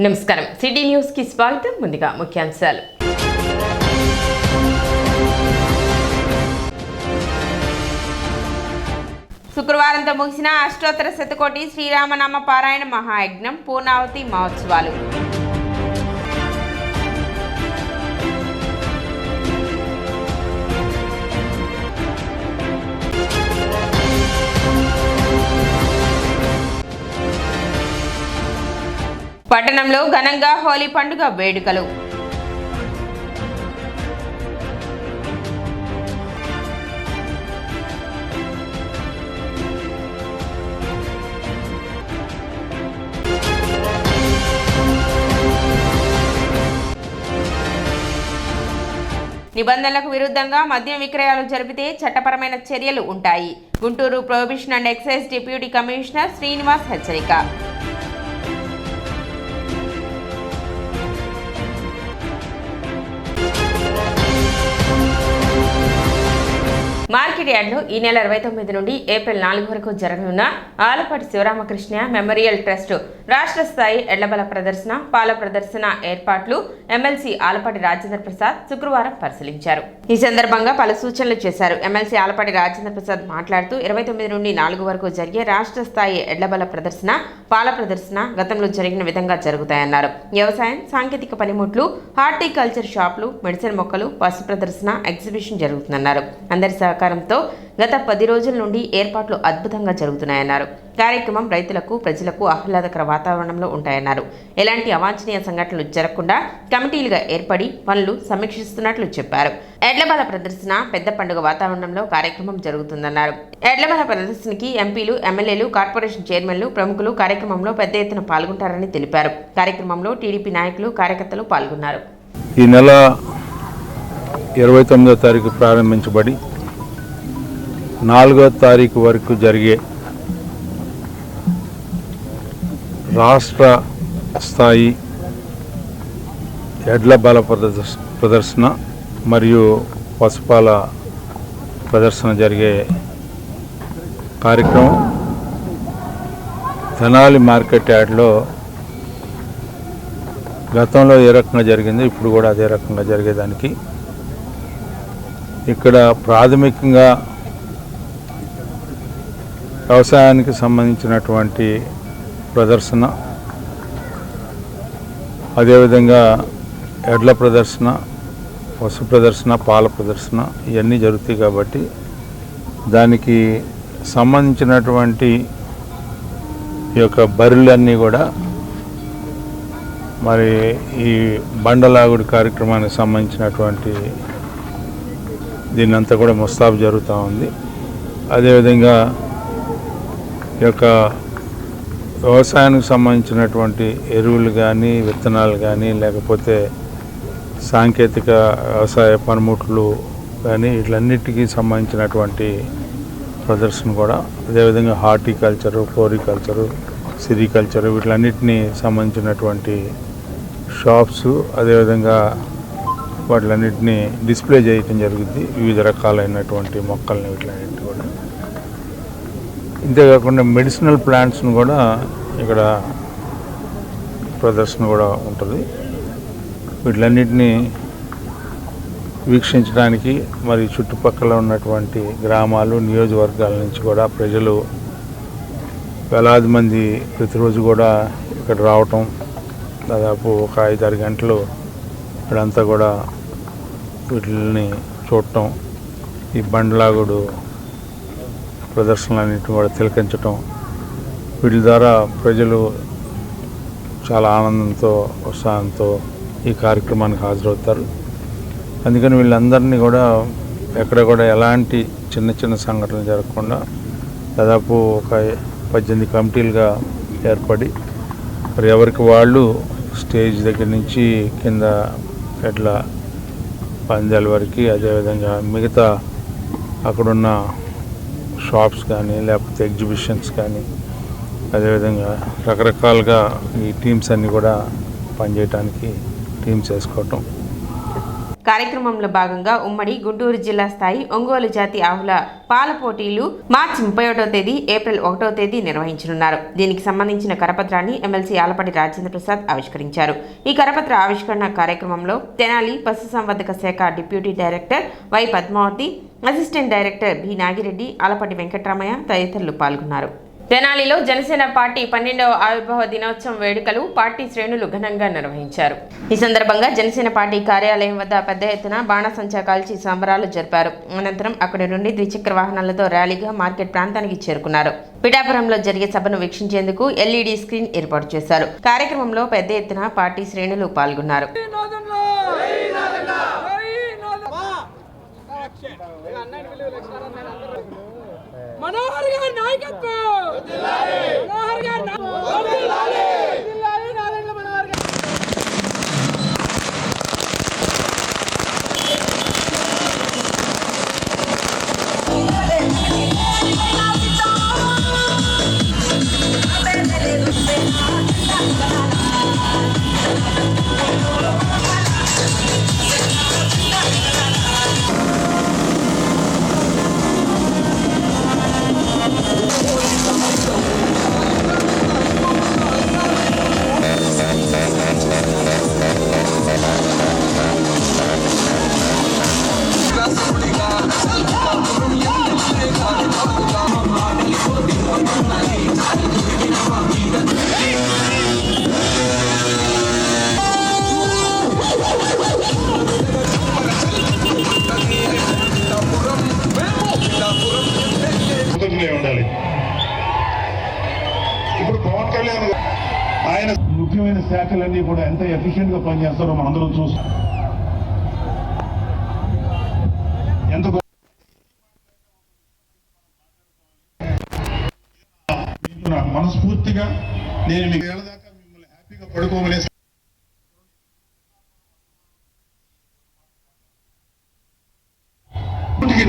నమస్కారం city news కి స్వాగతం. ముందుగా ముఖ్యాంశాలు. శుక్రవారంతో ముగిసిన అష్టోత్తర శతకోటి శ్రీరామనామ పారాయణ మహాయజ్ఞం పూర్ణావతి మహోత్సవాలు. పట్టణంలో ఘనంగా హోలీ పండుగ వేడుకలు. నిబంధనలకు విరుద్ధంగా మద్యం విక్రయాలు జరిపితే చట్టపరమైన చర్యలు ఉంటాయి. Guntur prohibition and excise deputy commissioner Srinivas హెచ్చరిక. మార్కెట్ యార్డ్లో ఈ నెల 29 నుండి ఏప్రిల్ 4 వరకు జరగనున్న ఆలపాటి శివరామకృష్ణ మెమోరియల్ ట్రస్ట్ రాష్ట్ర స్థాయి ఎడ్లబల ప్రదర్శన, పాల ప్రదర్శన ఏర్పాట్లు ఎమ్మెల్సీ ఆలపాటి రాజేంద్ర ప్రసాద్ శుక్రవారం పరిశీలించారు. ఈ సందర్భంగా పలు సూచనలు చేశారు. ఎమ్మెల్సీ ఆలపాటి రాజేంద్ర ప్రసాద్ మాట్లాడుతూ 29 నుండి 4 వరకు జరిగే రాష్ట్ర స్థాయి ఎడ్లబల ప్రదర్శన, పాల ప్రదర్శన గతంలో జరిగిన విధంగా జరుగుతాయన్నారు. వ్యవసాయం, సాంకేతిక పనిముట్లు, హార్టికల్చర్ షాపులు, మెడిసిన్ మొక్కలు, పశు ప్రదర్శన, ఎగ్జిబిషన్ జరుగుతుందన్నారు. అందరి సహకారంతో గత 10 రోజుల నుండి ఏర్పాట్లు అద్భుతంగా జరుగుతున్నాయన్నారు. కార్యక్రమం రైతులకు, ప్రజలకు ఆహ్లాదకర వాతావరణంలో ఉంటాయన్నారు. ఎలాంటి అవాంఛనీయ సంఘటనలు జరగకుండా కమిటీలుగా ఏర్పడి పనులు సమీక్షిస్తున్నట్లు చెప్పారు. ఎడ్లబల ప్రదర్శన పెద్ద పండుగ వాతావరణంలో కార్యక్రమం జరుగుతుందన్నారు. ఎడ్లబల ప్రదర్శనకి ఎంపీలు, ఎమ్మెల్యేలు, కార్పొరేషన్ చైర్మన్లు, ప్రముఖులు కార్యక్రమంలో పెద్ద ఎత్తున పాల్గొంటారని తెలిపారు. కార్యక్రమంలో టీడీపీ నాయకులు, కార్యకర్తలు పాల్గొన్నారు. ఈ నెల 29వ తారీఖు ప్రారంభించబడి 4వ తారీఖు వరకు జరిగే రాష్ట్ర స్థాయి ఎడ్ల బల ప్రదర్శన మరియు పశుపాల ప్రదర్శన జరిగే కార్యక్రమం తెనాలి మార్కెట్ యార్డ్లో గతంలో ఏ రకంగా జరిగిందో ఇప్పుడు కూడా అదే రకంగా జరిగేదానికి ఇక్కడ ప్రాథమికంగా వ్యవసాయానికి సంబంధించినటువంటి ప్రదర్శన, అదేవిధంగా ఎడ్ల ప్రదర్శన, పశు ప్రదర్శన, పాల ప్రదర్శన ఇవన్నీ జరుగుతాయి. కాబట్టి దానికి సంబంధించినటువంటి ఈ యొక్క బరులన్నీ కూడా మరి ఈ బండలాగుడి కార్యక్రమానికి సంబంధించినటువంటి దీన్నంతా కూడా ముస్తాబు జరుగుతూ ఉంది. అదేవిధంగా ఈ యొక్క వ్యవసాయానికి సంబంధించినటువంటి ఎరువులు కానీ, విత్తనాలు కానీ, లేకపోతే సాంకేతిక వ్యవసాయ పనిముట్లు కానీ వీటన్నిటికీ సంబంధించినటువంటి ప్రదర్శన కూడా, అదేవిధంగా హార్టికల్చరు, ఫ్లోరికల్చరు, సిరికల్చరు వీటన్నిటినీ సంబంధించినటువంటి షాప్స్, అదేవిధంగా వాటిలన్నింటినీ డిస్ప్లే చేయటం జరుగుద్ది. వివిధ రకాలైనటువంటి మొక్కల్ని వీటిలన్నింటినీ కూడా. ఇంతేకాకుండా మెడిసినల్ ప్లాంట్స్ను కూడా ఇక్కడ ప్రదర్శన కూడా ఉంటుంది. వీటిలన్నింటినీ వీక్షించడానికి మరి చుట్టుపక్కల ఉన్నటువంటి గ్రామాలు, నియోజకవర్గాల నుంచి కూడా ప్రజలు వేలాది మంది ప్రతిరోజు కూడా ఇక్కడ రావటం, దాదాపు ఒక 5-6 గంటలు ఇక్కడంతా కూడా వీటిని చూడటం, ఈ బండ్లాగుడు ప్రదర్శనలన్నింటినీ కూడా తిలకించటం, వీటి ద్వారా ప్రజలు చాలా ఆనందంతో, ఉత్సాహంతో ఈ కార్యక్రమానికి హాజరవుతారు. అందుకని వీళ్ళందరినీ కూడా ఎక్కడ కూడా ఎలాంటి చిన్న చిన్న సంఘటనలు జరగకుండా దాదాపు ఒక 18 కమిటీలుగా ఏర్పడి మరి ఎవరికి వాళ్ళు స్టేజ్ దగ్గర నుంచి కింద ఎడ్ల పందాల వరకు, అదేవిధంగా మిగతా అక్కడున్న షాప్స్ కానీ, లేకపోతే ఎగ్జిబిషన్స్ కానీ, అదేవిధంగా రకరకాలుగా ఈ టీమ్స్ అన్నీ కూడా పనిచేయడానికి టీమ్స్ వేసుకోవటం. కార్యక్రమంలో భాగంగా ఉమ్మడి గుంటూరు జిల్లా స్థాయి ఒంగోలు జాతి ఆవుల పాల పోటీలు మార్చి 31వ తేదీ, ఏప్రిల్ 1వ తేదీ నిర్వహించనున్నారు. దీనికి సంబంధించిన కరపత్రాన్ని ఎమ్మెల్సీ ఆలపాటి రాజేంద్ర ప్రసాద్ ఆవిష్కరించారు. ఈ కరపత్ర ఆవిష్కరణ కార్యక్రమంలో తెనాలి పశుసంవర్ధక శాఖ deputy director Y Padmavathi, assistant director B Nagireddy, Alapati Venkataramaiah తదితరులు పాల్గొన్నారు. తెనాలిలో జనసేన పార్టీ 12వ ఆవిర్భావ దినోత్సవం వేడుకలు పార్టీ శ్రేణులు ఘనంగా నిర్వహించారు. ఈ సందర్భంగా జనసేన పార్టీ కార్యాలయం వద్ద పెద్ద ఎత్తున బాణసంచా కాల్చి సంబరాలు జరిపారు. అనంతరం అక్కడి నుండి ద్విచక్ర వాహనాలతో ర్యాలీగా మార్కెట్ ప్రాంతానికి చేరుకున్నారు. పిఠాపురంలో జరిగే సభను వీక్షించేందుకు ఎల్ఈడి స్క్రీన్ ఏర్పాటు చేశారు. కార్యక్రమంలో పెద్ద ఎత్తున పార్టీ శ్రేణులు పాల్గొన్నారు. మనోహర్ గారి నాయకత్వం మనోహర్ గారి మనోహర్ గారి ఉండాలి. ఇప్పుడు పవన్ కళ్యాణ్ ఆయన ముఖ్యమైన శాఖలన్నీ కూడా ఎంత ఎఫిషియెంట్ గా పనిచేస్తారో మనందరం చూస్తాం. ఎంత మనస్ఫూర్తిగా నేను మీకు ఏళ్ళదాకా మిమ్మల్ని హ్యాపీగా పడుకోమనే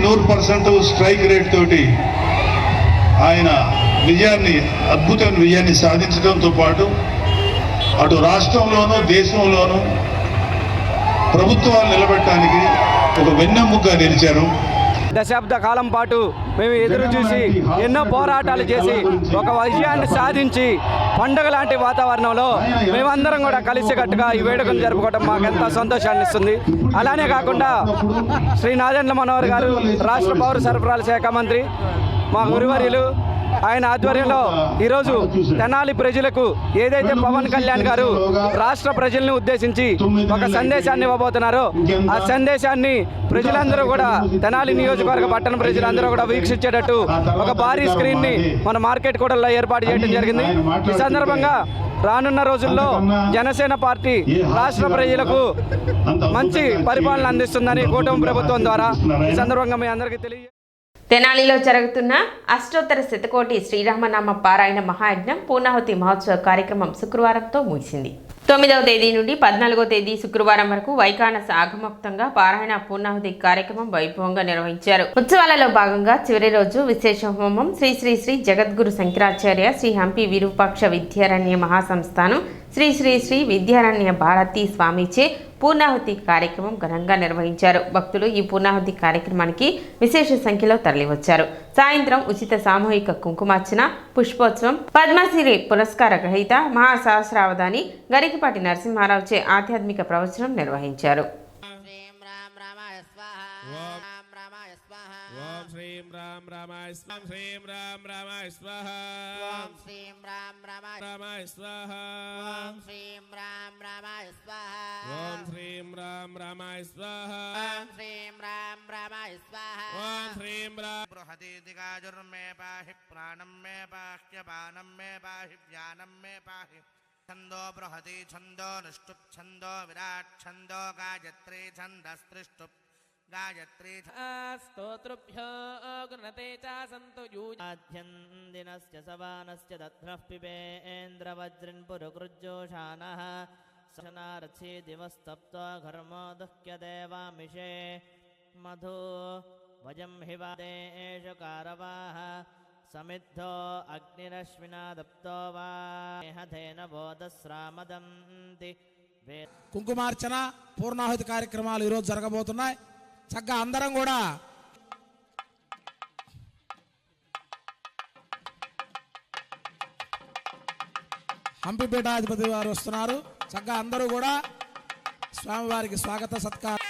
100% స్ట్రైక్ రేట్ తోటి ఆయన అద్భుతమైన విజయాన్ని సాధించడంతో పాటు అటు రాష్ట్రంలోనూ దేశంలోనూ ప్రభుత్వాలు నిలబెట్టడానికి ఒక వెన్నెముకగా నిలిచారు. దశాబ్ద కాలం పాటు మేము ఎదురు చూసి ఎన్నో పోరాటాలు చేసి ఒక విజయాన్ని సాధించి పండుగ లాంటి వాతావరణంలో మేమందరం కూడా కలిసికట్టుగా ఈ వేడుకను జరుపుకోవడం మాకు ఎంతో సంతోషాన్ని ఇస్తుంది. అలానే కాకుండా శ్రీ నాదెండ్ల మనోహర్ గారు రాష్ట్ర పౌర సరఫరాల శాఖ మంత్రి, మా గురువర్యులు, ఆయన ఆధ్వర్యంలో ఈరోజు తెనాలి ప్రజలకు ఏదైతే పవన్ కళ్యాణ్ గారు రాష్ట్ర ప్రజల్ని ఉద్దేశించి ఒక సందేశాన్ని ఇవ్వబోతున్నారో ఆ సందేశాన్ని ప్రజలందరూ కూడా, తెనాలి నియోజకవర్గ పట్టణ ప్రజలందరూ కూడా వీక్షించేటట్టు ఒక భారీ స్క్రీన్ ని మన మార్కెట్ కూడల్లో ఏర్పాటు చేయడం జరిగింది. ఈ సందర్భంగా రానున్న రోజుల్లో జనసేన పార్టీ రాష్ట్ర ప్రజలకు మంచి పరిపాలన అందిస్తుందని కూటమి ప్రభుత్వం ద్వారా ఈ సందర్భంగా మీ అందరికీ తెలియ. తెనాలిలో జరుగుతున్న అష్టోత్తర శతకోటి శ్రీరామనామ పారాయణ మహాయజ్ఞం పూర్ణాహుతి మహోత్సవ కార్యక్రమం శుక్రవారంతో ముగిసింది. 9వ తేదీ నుండి 14వ తేదీ శుక్రవారం వరకు వైఖానస ఆగమోక్తంగా పారాయణ పూర్ణాహుతి కార్యక్రమం వైభవంగా నిర్వహించారు. ఉత్సవాలలో భాగంగా చివరి రోజు విశేష హోమం శ్రీ శ్రీ శ్రీ జగద్గురు శంకరాచార్య శ్రీ హంపి విరూపాక్ష విద్యారణ్య మహాసంస్థానం శ్రీ శ్రీ శ్రీ విద్యారణ్య భారతీ స్వామిచే పూర్ణాహుతి కార్యక్రమం ఘనంగా నిర్వహించారు. భక్తులు ఈ పూర్ణాహుతి కార్యక్రమానికి విశేష సంఖ్యలో తరలివచ్చారు. సాయంత్రం ఉచిత సామూహిక కుంకుమార్చన, పుష్పోత్సవం, పద్మశ్రీ పురస్కార గ్రహీత మహాసహస్రావధాని గరికపాటి నరసింహారావుచే ఆధ్యాత్మిక ప్రవచనం నిర్వహించారు. ఓం శ్రీం రామ రామాయ స్వాహ శ్రీం రామ రామాయ స్వాహ ఓం శ్రీం రామ రామాయ స్వాహ ఓం శ్రీం రామ రామాయ స్వాహ ఓం శ్రీం రామ రామాయ స్వాహ ఓం శ్రీం రామ రామాయ స్వాహ ఓం శ్రీం రామ బృహదీతికాజుర్మే పాహి ప్రాణం మే పాహ్యపానం మే పాహి జ్ఞానం మే పాహి ఛందో బృహతి ఛందో నిష్టుప్ ఛందో విరాట్ ఛందో గాయత్రీ ఛందస్త్రిష్టుప్ गायत्री स्तोत्रभ्यो गुणते च सन्तु यूजाध्यन्दिनस्य सवानस्य दध्नः पिबेन्द्रवज्रिन् पुरुकृज्जोषानः सनारथी दिवस्तप्तो घर्मो दुह्य देवामिषे मधु वजं हिवादेषु कारवाः समिद्धो अग्निरश्विना दप्तो वा हधेन बोधस्रामदन्ति కుంకుమార్చన పూర్ణాహుతి కార్యక్రమాలు ఈరోజు జరగబోతున్నాయి. చక్కగా అందరం కూడా హంపిపీఠాధిపతి వారు వస్తున్నారు. చక్కగా అందరూ కూడా స్వామివారికి స్వాగత సత్కారం.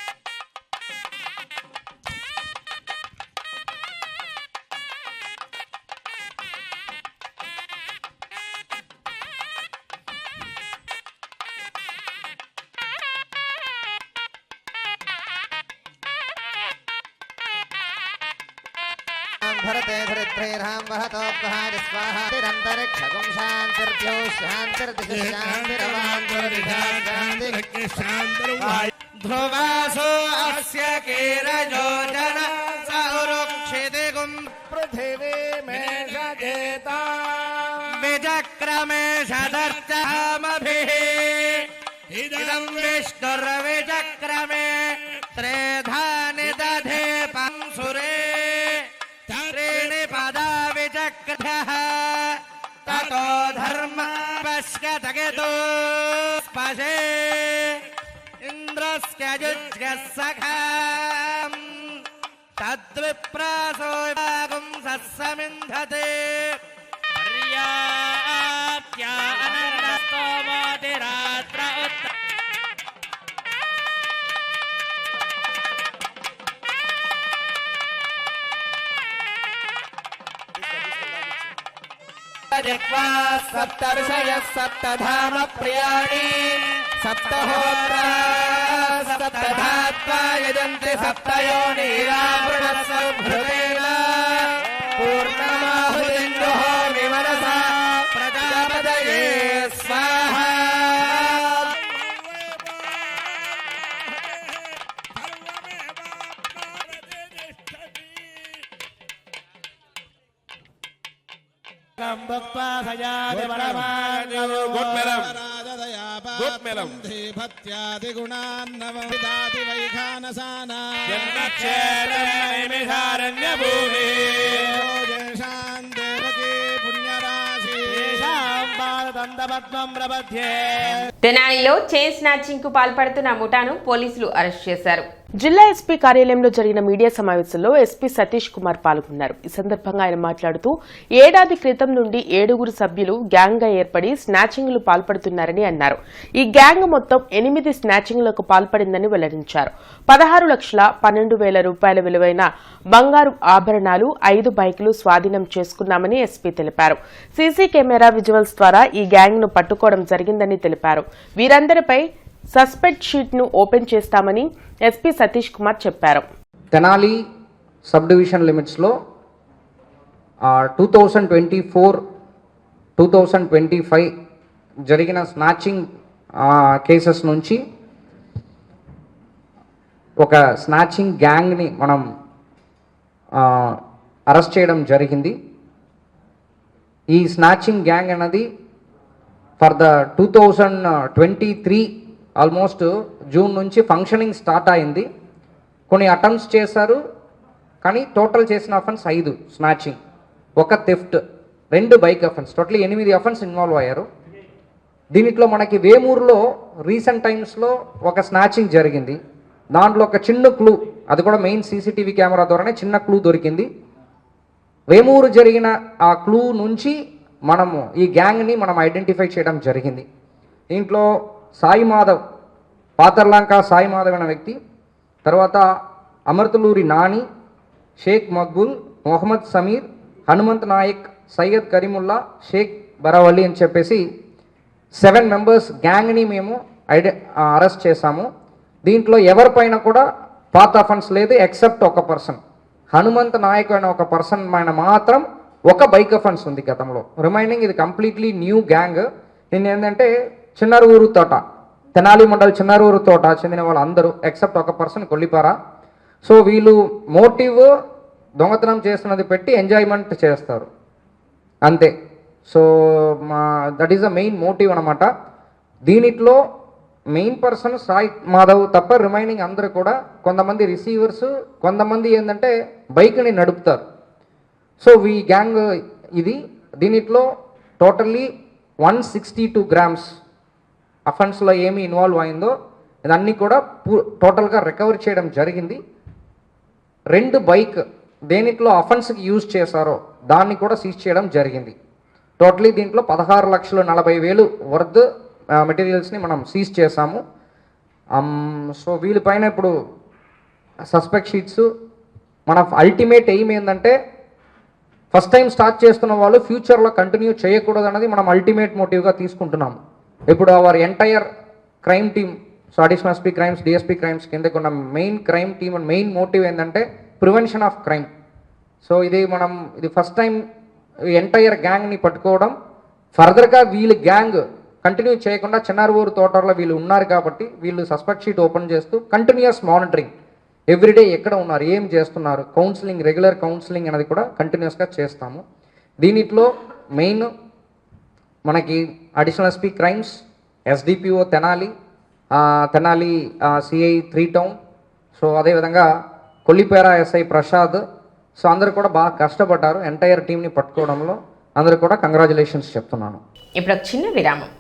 भरते भरित्रैर्हां वहतोपहार स्वाहा तिरन्तरिक्षगुं शान्तिर्भ्यो शान्तिर्दिशि शान्तिरवान्तरिक्षान्तिर् ध्रुवासो अस्य कीरयोजन सौरुक्षितिगुं पृथिवी मे सजेता विचक्रमे सदर्चामभिः इदं विष्णुर्विचक्रमे त्रेधानि दधे पंसुरे त्रीणि पदा विचक्रः ततो धर्म पश्यतगितो स्पशे इन्द्रस्य युज्यः सखाम् तद्विप्रासो भागुं सस्समिन्धते पर्याप्त्या अनन्तस्तोमोतिरात्र जिह्वा सप्तर्षयः सप्तधाम प्रियाणि सप्तहोत्रा सप्तधात्वा यजन्ति सप्तयोनिरावृणस्वभृतेन पूर्णमाहुतिञ्जुहोमि मनसा प्रजापतये स्वाहा తెనాలిలో చైన్ స్నాచింగ్ కు పాల్పడుతున్న ముఠాను పోలీసులు అరెస్ట్ చేశారు. జిల్లా ఎస్పీ కార్యాలయంలో జరిగిన మీడియా సమావేశంలో ఎస్పీ సతీష్ కుమార్ పాల్గొన్నారు. ఈ సందర్భంగా ఆయన మాట్లాడుతూ ఏడాది క్రితం నుండి 7 సభ్యులు గ్యాంగ్ గా ఏర్పడి స్నాచింగ్లు పాల్పడుతున్నారని అన్నారు. ఈ గ్యాంగ్ మొత్తం 8 స్నాచింగ్లకు పాల్పడిందని వెల్లడించారు. 16,12,000 రూపాయల విలువైన బంగారు ఆభరణాలు 5 బైకులు స్వాధీనం చేసుకున్నామని ఎస్పీ తెలిపారు. సీసీ కెమెరా విజువల్స్ ద్వారా ఈ గ్యాంగ్ ను పట్టుకోవడం జరిగిందని తెలిపారు. వీరందరిపై సస్పెక్ట్ షీట్ ను ఓపెన్ చేస్తామని ఎస్పీ సతీష్ కుమార్ చెప్పారు. తెనాలి సబ్ డివిజన్ లిమిట్స్లో 2024-2025 జరిగిన స్నాచింగ్ కేసెస్ నుంచి ఒక స్నాచింగ్ గ్యాంగ్ని మనం అరెస్ట్ చేయడం జరిగింది. ఈ స్నాచింగ్ గ్యాంగ్ అన్నది ఫర్ ద 2023 ఆల్మోస్ట్ జూన్ నుంచి ఫంక్షనింగ్ స్టార్ట్ అయింది. కొన్ని అటెంప్ట్స్ చేశారు, కానీ టోటల్ చేసిన offence 5 snatching, 1 theft, 2 bike offence, total 8 offence involve అయ్యారు. దీనిలో మనకి వేమూరులో రీసెంట్ టైమ్స్లో ఒక స్నాచింగ్ జరిగింది. దాంట్లో ఒక చిన్న క్లూ, అది కూడా మెయిన్ సీసీటీవీ కెమెరా ద్వారానే చిన్న క్లూ దొరికింది. వేమూరు జరిగిన ఆ క్లూ నుంచి మనము ఈ గ్యాంగ్ని మనం ఐడెంటిఫై చేయడం జరిగింది. దీంట్లో సాయి మాధవ్, పాతర్లంక సాయి మాధవ్ అనే వ్యక్తి, తర్వాత అమర్తలూరి నాని, షేక్ మక్బుల్, మొహమ్మద్ సమీర్, హనుమంత్ నాయక్, సయ్యద్ కరీముల్లా, షేక్ బరావలి అని చెప్పేసి 7 మెంబర్స్ గ్యాంగ్ని మేము అరెస్ట్ చేశాము. దీంట్లో ఎవరిపైన కూడా పాత అఫెన్స్ లేదు ఎక్సెప్ట్ ఒక పర్సన్, హనుమంత్ నాయక్ అనే ఒక పర్సన్ పైన మాత్రం 1 బైక్ అఫెన్స్ ఉంది గతంలో. రిమైనింగ్ ఇది కంప్లీట్లీ న్యూ గ్యాంగ్. దీన్ని ఏంటంటే చిన్నారూరు తోట, తెనాలి మండల్ చిన్నారూరు తోట చెందిన వాళ్ళు అందరూ ఎక్సెప్ట్ ఒక పర్సన్ కొల్లిపారా. సో వీళ్ళు మోటివ్ దొంగతనం చేస్తున్నది పెట్టి ఎంజాయ్మెంట్ చేస్తారు అంతే. So that is the main motive అనమాట. దీనిట్లో మెయిన్ పర్సన్ సాయి మాధవ్ తప్ప రిమైనింగ్ అందరూ కూడా కొంతమంది రిసీవర్స్, కొంతమంది ఏంటంటే బైక్ని నడుపుతారు. సో ఈ గ్యాంగ్ ఇది. దీనిట్లో టోటల్లీ 162 grams అఫెన్స్లో ఏమి ఇన్వాల్వ్ అయిందో ఇదన్నీ కూడా టోటల్గా రికవర్ చేయడం జరిగింది. 2 బైక్ దేనిట్లో అఫెన్స్కి యూజ్ చేశారో దాన్ని కూడా సీజ్ చేయడం జరిగింది. టోటలీ దీంట్లో 16,40,000 వర్త్ మెటీరియల్స్ని మనం సీజ్ చేశాము. సో వీళ్ళపైన ఇప్పుడు సస్పెక్ట్ షీట్స్ మన అల్టిమేట్ ఎయిమ్ ఏంటంటే ఫస్ట్ టైం స్టార్ట్ చేస్తున్న వాళ్ళు ఫ్యూచర్లో కంటిన్యూ చేయకూడదు అన్నది మనం అల్టిమేట్ మోటివ్గా తీసుకుంటున్నాము. ఇప్పుడు our entire crime team, so additional SP crimes, DSP crimes కిందకు ఉన్న main crime team and main motive ఏంటంటే ప్రివెన్షన్ ఆఫ్ క్రైమ్. సో ఇది ఫస్ట్ టైం ఎంటైర్ గ్యాంగ్ని పట్టుకోవడం. ఫర్దర్గా వీళ్ళు గ్యాంగ్ కంటిన్యూ చేయకుండా చిన్నారువూరు తోటలో వీళ్ళు ఉన్నారు కాబట్టి వీళ్ళు సస్పెక్ట్ షీట్ ఓపెన్ చేస్తూ కంటిన్యూస్ మానిటరింగ్, ఎవ్రీడే ఎక్కడ ఉన్నారు, ఏం చేస్తున్నారు, కౌన్సిలింగ్, రెగ్యులర్ కౌన్సిలింగ్ అనేది కూడా కంటిన్యూస్గా చేస్తాము. దీనిట్లో మెయిన్ మనకి additional SP crimes, SDPO Tenali CI 3 town, so అదేవిధంగా కొల్లిపేర ఎస్ఐ ప్రసాద్, సో అందరూ కూడా బాగా కష్టపడ్డారు ఎంటైర్ టీంని పట్టుకోవడంలో. అందరూ కూడా కంగ్రాచులేషన్స్ చెప్తున్నాను. ఇప్పుడు ఒక చిన్న విరామం.